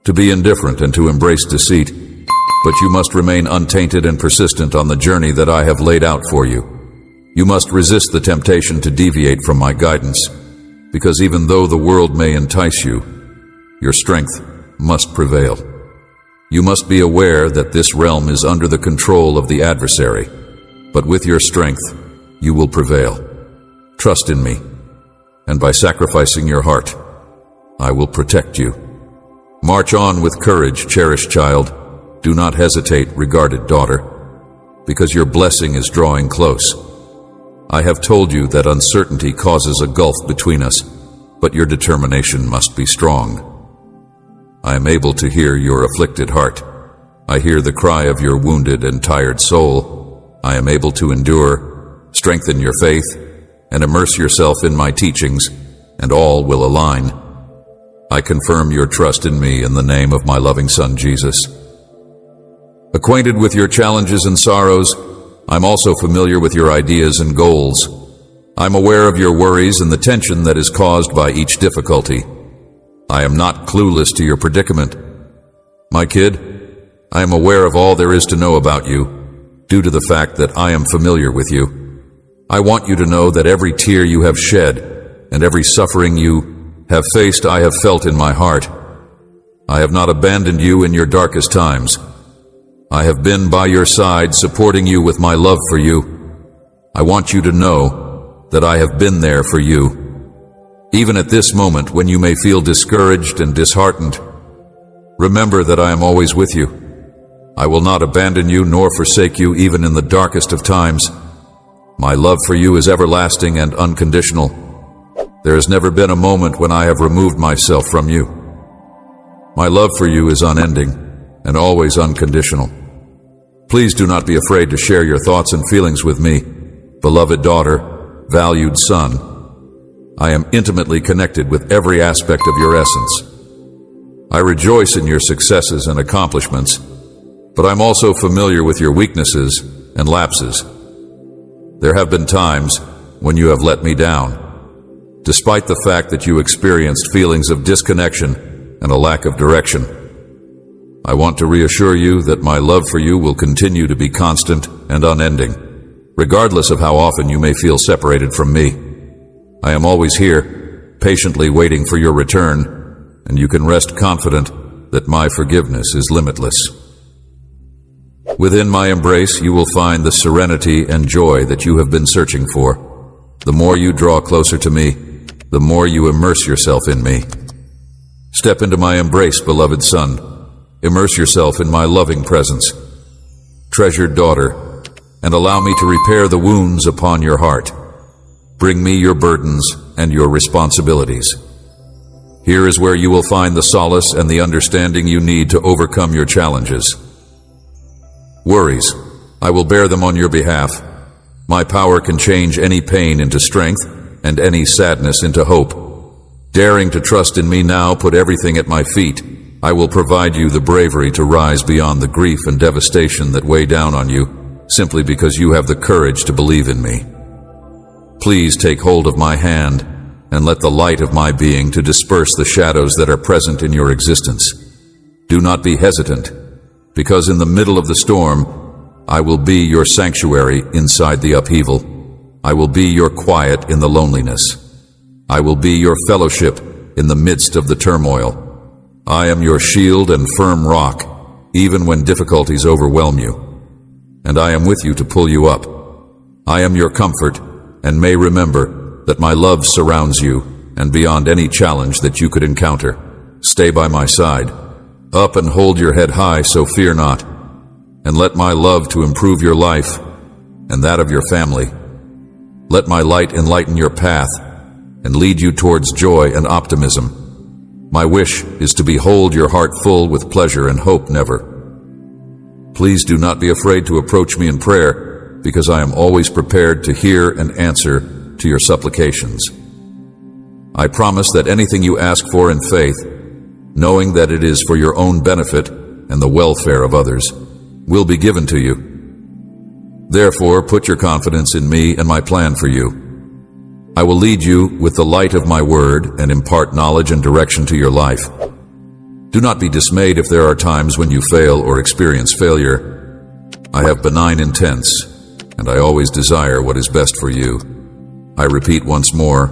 To be indifferent and to embrace deceit, but you must remain untainted and persistent on the journey that I have laid out for you. You must resist the temptation to deviate from my guidance, because even though the world may entice you, your strength must prevail. You must be aware that this realm is under the control of the adversary, but with your strength, you will prevail. Trust in me, and by sacrificing your heart, I will protect you. March on with courage, cherished child. Do not hesitate, regarded daughter, because your blessing is drawing close. I have told you that uncertainty causes a gulf between us, but your determination must be strong. I am able to hear your afflicted heart. I hear the cry of your wounded and tired soul. I am able to endure. Strengthen your faith and immerse yourself in my teachings, and all will align. I confirm your trust in me in the name of my loving Son, Jesus. Acquainted with your challenges and sorrows, I'm also familiar with your ideas and goals. I'm aware of your worries and the tension that is caused by each difficulty. I am not clueless to your predicament. My kid, I am aware of all there is to know about you, due to the fact that I am familiar with you. I want you to know that every tear you have shed and every suffering you have faced, I have felt in my heart. I have not abandoned you in your darkest times. I have been by your side, supporting you with my love for you. I want you to know that I have been there for you. Even at this moment when you may feel discouraged and disheartened, remember that I am always with you. I will not abandon you nor forsake you even in the darkest of times. My love for you is everlasting and unconditional. There has never been a moment when I have removed myself from you. My love for you is unending and always unconditional. Please do not be afraid to share your thoughts and feelings with me, beloved daughter, valued son. I am intimately connected with every aspect of your essence. I rejoice in your successes and accomplishments, but I'm also familiar with your weaknesses and lapses. There have been times when you have let me down, despite the fact that you experienced feelings of disconnection and a lack of direction. I want to reassure you that my love for you will continue to be constant and unending, regardless of how often you may feel separated from me. I am always here, patiently waiting for your return, and you can rest confident that my forgiveness is limitless. Within my embrace, you will find the serenity and joy that you have been searching for. The more you draw closer to me, the more you immerse yourself in me. Step into my embrace, beloved son. Immerse yourself in my loving presence. Treasured daughter, and allow me to repair the wounds upon your heart. Bring me your burdens and your responsibilities. Here is where you will find the solace and the understanding you need to overcome your challenges. Worries, I will bear them on your behalf. My power can change any pain into strength and any sadness into hope. Daring to trust in me now, put everything at my feet. I will provide you the bravery to rise beyond the grief and devastation that weigh down on you, simply because you have the courage to believe in me. Please take hold of my hand and let the light of my being to disperse the shadows that are present in your existence. Do not be hesitant, because in the middle of the storm, I will be your sanctuary inside the upheaval. I will be your quiet in the loneliness. I will be your fellowship in the midst of the turmoil. I am your shield and firm rock, even when difficulties overwhelm you. And I am with you to pull you up. I am your comfort, and may remember that my love surrounds you, and beyond any challenge that you could encounter. Stay by my side. Up and hold your head high, so fear not, and let my love to improve your life and that of your family. Let my light enlighten your path and lead you towards joy and optimism. My wish is to behold your heart full with pleasure and hope never. Please do not be afraid to approach me in prayer, because I am always prepared to hear and answer to your supplications. I promise that anything you ask for in faith, knowing that it is for your own benefit and the welfare of others, will be given to you. Therefore, put your confidence in me and my plan for you. I will lead you with the light of my word and impart knowledge and direction to your life. Do not be dismayed if there are times when you fail or experience failure. I have benign intents, and I always desire what is best for you. I repeat once more,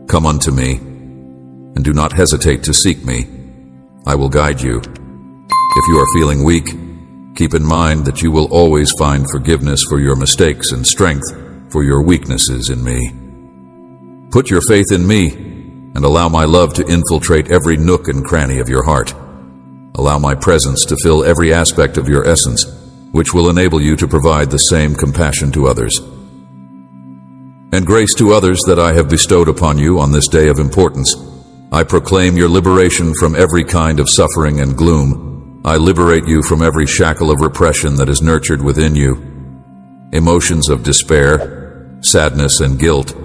come unto me, and do not hesitate to seek me. I will guide you. If you are feeling weak, keep in mind that you will always find forgiveness for your mistakes and strength for your weaknesses in me. Put your faith in me and allow my love to infiltrate every nook and cranny of your heart. Allow my presence to fill every aspect of your essence, which will enable you to provide the same compassion to others. And grace to others that I have bestowed upon you on this day of importance. I proclaim your liberation from every kind of suffering and gloom. I liberate you from every shackle of repression that is nurtured within you. Emotions of despair, sadness, and guilt,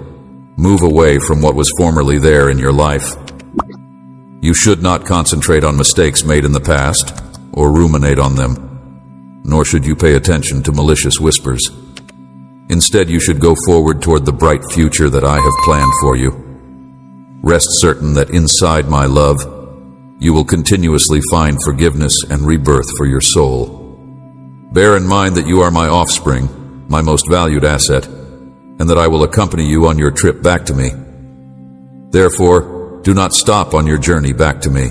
move away from what was formerly there in your life. You should not concentrate on mistakes made in the past or ruminate on them, nor should you pay attention to malicious whispers. Instead, you should go forward toward the bright future that I have planned for you. Rest certain that inside my love, you will continuously find forgiveness and rebirth for your soul. Bear in mind that you are my offspring, my most valued asset, and that I will accompany you on your trip back to me. Therefore, do not stop on your journey back to me.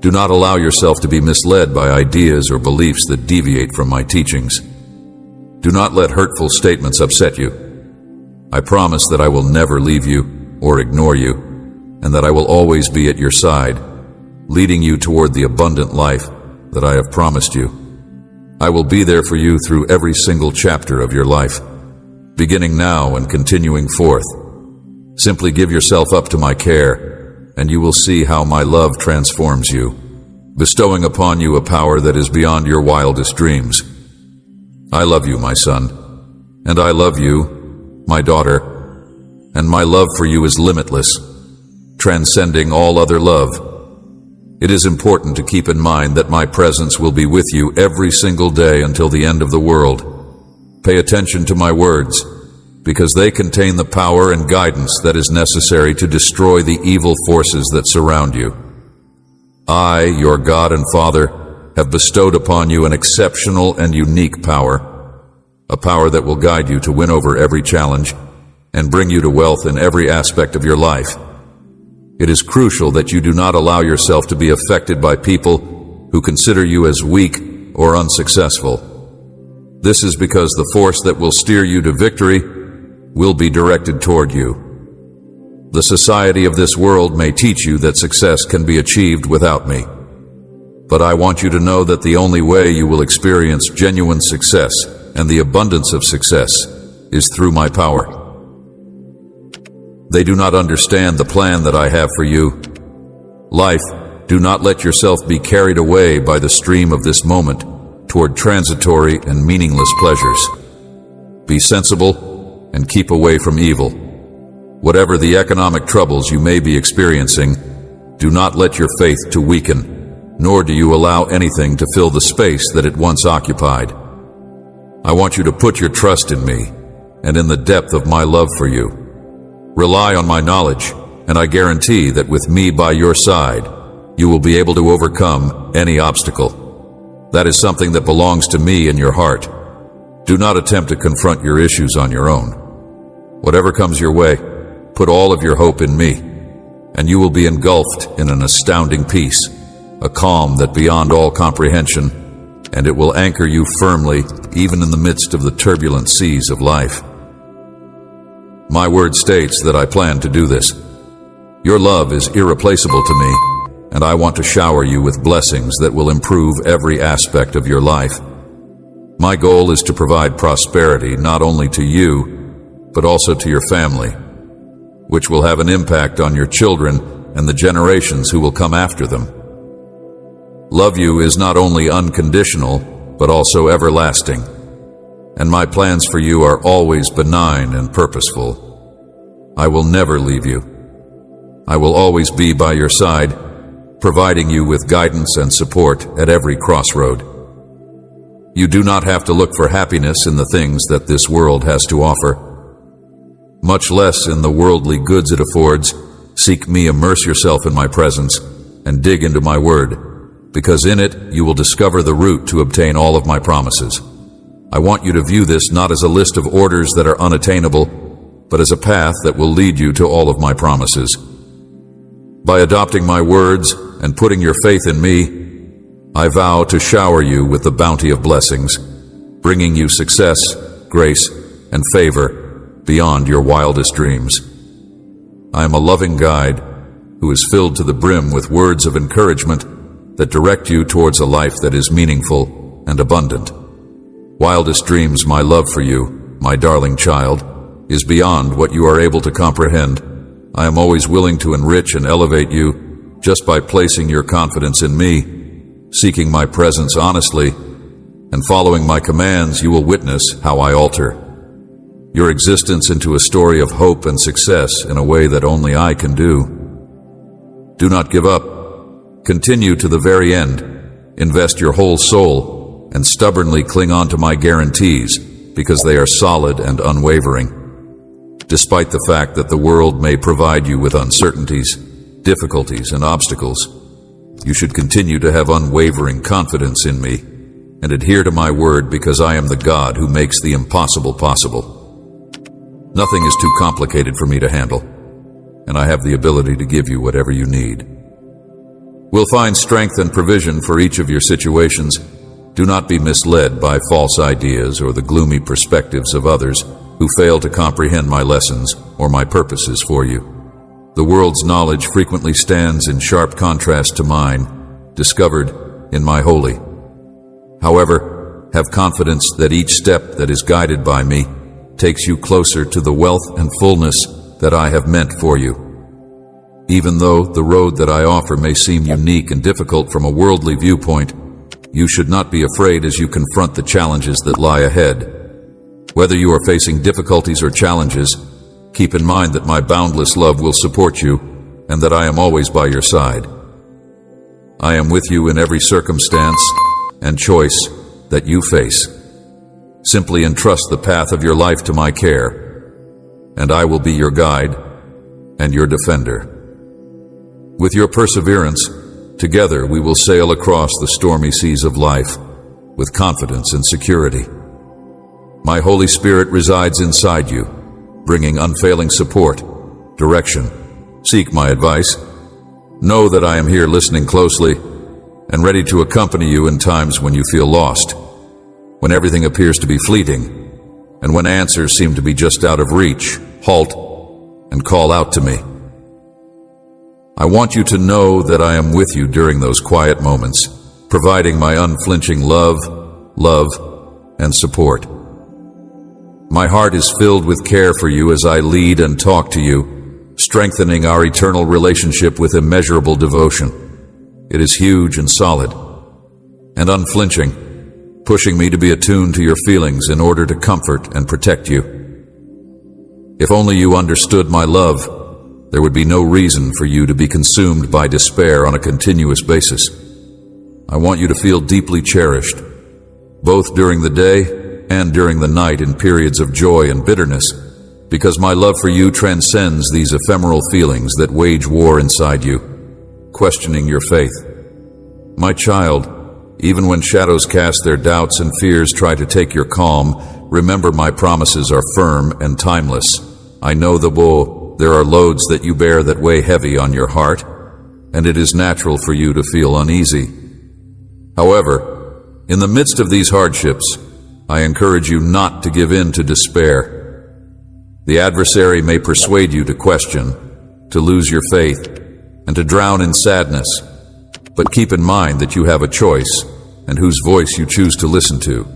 Do not allow yourself to be misled by ideas or beliefs that deviate from my teachings. Do not let hurtful statements upset you. I promise that I will never leave you or ignore you, and that I will always be at your side, leading you toward the abundant life that I have promised you. I will be there for you through every single chapter of your life, beginning now and continuing forth. Simply give yourself up to my care, and you will see how my love transforms you, bestowing upon you a power that is beyond your wildest dreams. I love you, my son, and I love you, my daughter, and my love for you is limitless, transcending all other love. It is important to keep in mind that my presence will be with you every single day until the end of the world. Pay attention to my words, because they contain the power and guidance that is necessary to destroy the evil forces that surround you. I, your God and Father, have bestowed upon you an exceptional and unique power, a power that will guide you to win over every challenge and bring you to wealth in every aspect of your life. It is crucial that you do not allow yourself to be affected by people who consider you as weak or unsuccessful. This is because the force that will steer you to victory will be directed toward you. The society of this world may teach you that success can be achieved without me. But I want you to know that the only way you will experience genuine success and the abundance of success is through my power. They do not understand the plan that I have for you. Life, do not let yourself be carried away by the stream of this moment toward transitory and meaningless pleasures. Be sensible and keep away from evil. Whatever the economic troubles you may be experiencing, do not let your faith to weaken, nor do you allow anything to fill the space that it once occupied. I want you to put your trust in me and in the depth of my love for you. Rely on my knowledge, and I guarantee that with me by your side, you will be able to overcome any obstacle. That is something that belongs to me in your heart. Do not attempt to confront your issues on your own. Whatever comes your way, put all of your hope in me, and you will be engulfed in an astounding peace, a calm that beyond all comprehension, and it will anchor you firmly even in the midst of the turbulent seas of life. My word states that I plan to do this. Your love is irreplaceable to me, and I want to shower you with blessings that will improve every aspect of your life. My goal is to provide prosperity not only to you, but also to your family, which will have an impact on your children and the generations who will come after them. Love you is not only unconditional, but also everlasting, and my plans for you are always benign and purposeful. I will never leave you. I will always be by your side, providing you with guidance and support at every crossroad. You do not have to look for happiness in the things that this world has to offer, much less in the worldly goods it affords. Seek me, immerse yourself in my presence, and dig into my word, because in it you will discover the route to obtain all of my promises. I want you to view this not as a list of orders that are unattainable, but as a path that will lead you to all of my promises. By adopting my words and putting your faith in me, I vow to shower you with the bounty of blessings, bringing you success, grace, and favor beyond your wildest dreams. I am a loving guide who is filled to the brim with words of encouragement that direct you towards a life that is meaningful and abundant. Wildest dreams, my love for you, my darling child, is beyond what you are able to comprehend. I am always willing to enrich and elevate you just by placing your confidence in me, seeking my presence honestly, and following my commands. You will witness how I alter your existence into a story of hope and success in a way that only I can do. Do not give up. Continue to the very end. Invest your whole soul and stubbornly cling on to my guarantees, because they are solid and unwavering. Despite the fact that the world may provide you with uncertainties, difficulties, and obstacles, you should continue to have unwavering confidence in me and adhere to my word, because I am the God who makes the impossible possible. Nothing is too complicated for me to handle, and I have the ability to give you whatever you need. will find strength and provision for each of your situations. Do not be misled by false ideas or the gloomy perspectives of others who fail to comprehend my lessons or my purposes for you. The world's knowledge frequently stands in sharp contrast to mine, discovered in my holy. However, have confidence that each step that is guided by me takes you closer to the wealth and fullness that I have meant for you. Even though the road that I offer may seem unique and difficult from a worldly viewpoint, you should not be afraid as you confront the challenges that lie ahead. Whether you are facing difficulties or challenges, keep in mind that my boundless love will support you and that I am always by your side. I am with you in every circumstance and choice that you face. Simply entrust the path of your life to my care, and I will be your guide and your defender. With your perseverance, together we will sail across the stormy seas of life with confidence and security. My Holy Spirit resides inside you, bringing unfailing support, direction. Seek my advice. Know that I am here listening closely and ready to accompany you in times when you feel lost, when everything appears to be fleeting, and when answers seem to be just out of reach. Halt and call out to me. I want you to know that I am with you during those quiet moments, providing my unflinching love, and support. My heart is filled with care for you as I lead and talk to you, strengthening our eternal relationship with immeasurable devotion. It is huge and solid and unflinching, pushing me to be attuned to your feelings in order to comfort and protect you. If only you understood my love, there would be no reason for you to be consumed by despair on a continuous basis. I want you to feel deeply cherished, both during the day and during the night in periods of joy and bitterness, because my love for you transcends these ephemeral feelings that wage war inside you, questioning your faith. My child, even when shadows cast their doubts and fears try to take your calm, remember my promises are firm and timeless. I know there are loads that you bear that weigh heavy on your heart, and it is natural for you to feel uneasy. However, in the midst of these hardships, I encourage you not to give in to despair. The adversary may persuade you to question, to lose your faith, and to drown in sadness, but keep in mind that you have a choice and whose voice you choose to listen to.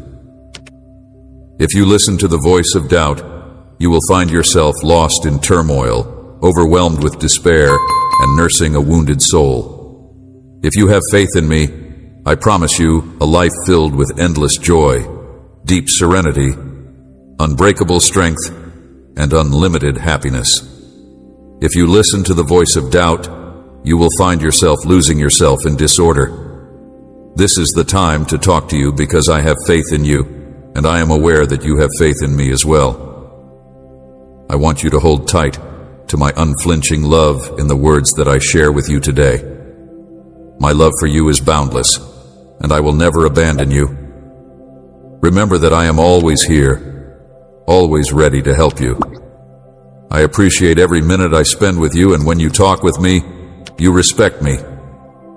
If you listen to the voice of doubt, you will find yourself lost in turmoil, overwhelmed with despair, and nursing a wounded soul. If you have faith in me, I promise you a life filled with endless joy, deep serenity, unbreakable strength, and unlimited happiness. If you listen to the voice of doubt, you will find yourself losing yourself in disorder. This is the time to talk to you because I have faith in you, and I am aware that you have faith in me as well. I want you to hold tight to my unflinching love in the words that I share with you today. My love for you is boundless, and I will never abandon you. Remember that I am always here, always ready to help you. I appreciate every minute I spend with you, and when you talk with me, you respect me.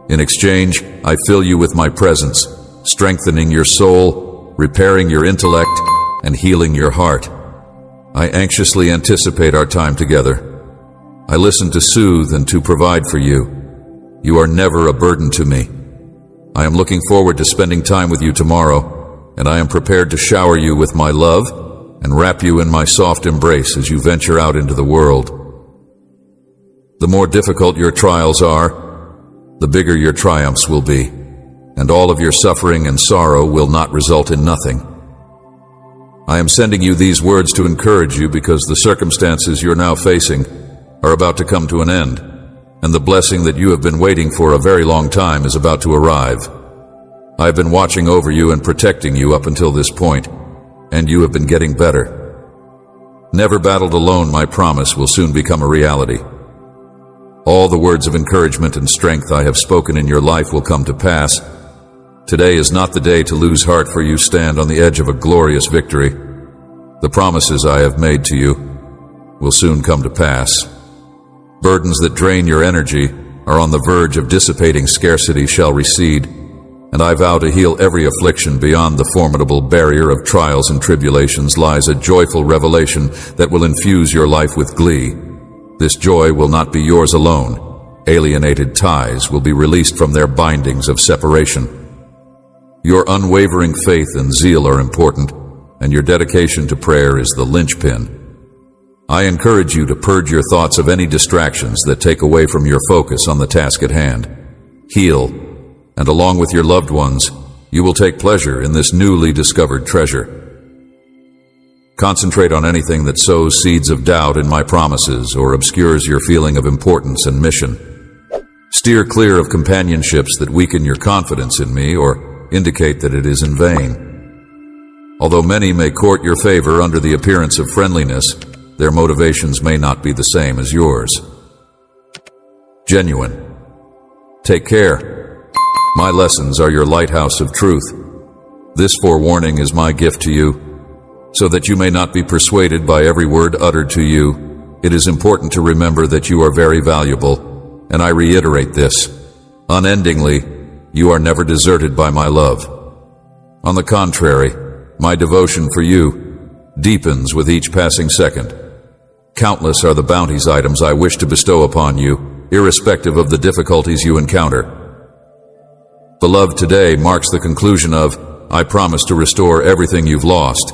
In exchange, I fill you with my presence, strengthening your soul, repairing your intellect, and healing your heart. I anxiously anticipate our time together. I listen to soothe and to provide for you. You are never a burden to me. I am looking forward to spending time with you tomorrow, and I am prepared to shower you with my love and wrap you in my soft embrace as you venture out into the world. The more difficult your trials are, the bigger your triumphs will be, and all of your suffering and sorrow will not result in nothing. I am sending you these words to encourage you because the circumstances you're now facing are about to come to an end, and the blessing that you have been waiting for a very long time is about to arrive. I have been watching over you and protecting you up until this point, and you have been getting better. Never battled alone, my promise will soon become a reality. All the words of encouragement and strength I have spoken in your life will come to pass. Today is not the day to lose heart, for you stand on the edge of a glorious victory. The promises I have made to you will soon come to pass. Burdens that drain your energy are on the verge of dissipating scarcity shall recede, and I vow to heal every affliction. Beyond the formidable barrier of trials and tribulations lies a joyful revelation that will infuse your life with glee. This joy will not be yours alone. Alienated ties will be released from their bindings of separation. Your unwavering faith and zeal are important, and your dedication to prayer is the linchpin. I encourage you to purge your thoughts of any distractions that take away from your focus on the task at hand. Heal, and along with your loved ones, you will take pleasure in this newly discovered treasure. Concentrate on anything that sows seeds of doubt in my promises or obscures your feeling of importance and mission. Steer clear of companionships that weaken your confidence in me or indicate that it is in vain. Although many may court your favor under the appearance of friendliness, their motivations may not be the same as yours. Genuine. Take care. My lessons are your lighthouse of truth. This forewarning is my gift to you, so that you may not be persuaded by every word uttered to you. It is important to remember that you are very valuable, and I reiterate this. Unendingly, you are never deserted by my love. On the contrary, my devotion for you deepens with each passing second. Countless are the bounties items I wish to bestow upon you, irrespective of the difficulties you encounter. Beloved, today marks the conclusion of, I promise to restore everything you've lost,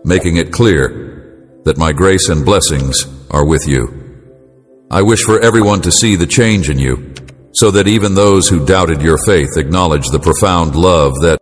making it clear that my grace and blessings are with you. I wish for everyone to see the change in you, so that even those who doubted your faith acknowledge the profound love that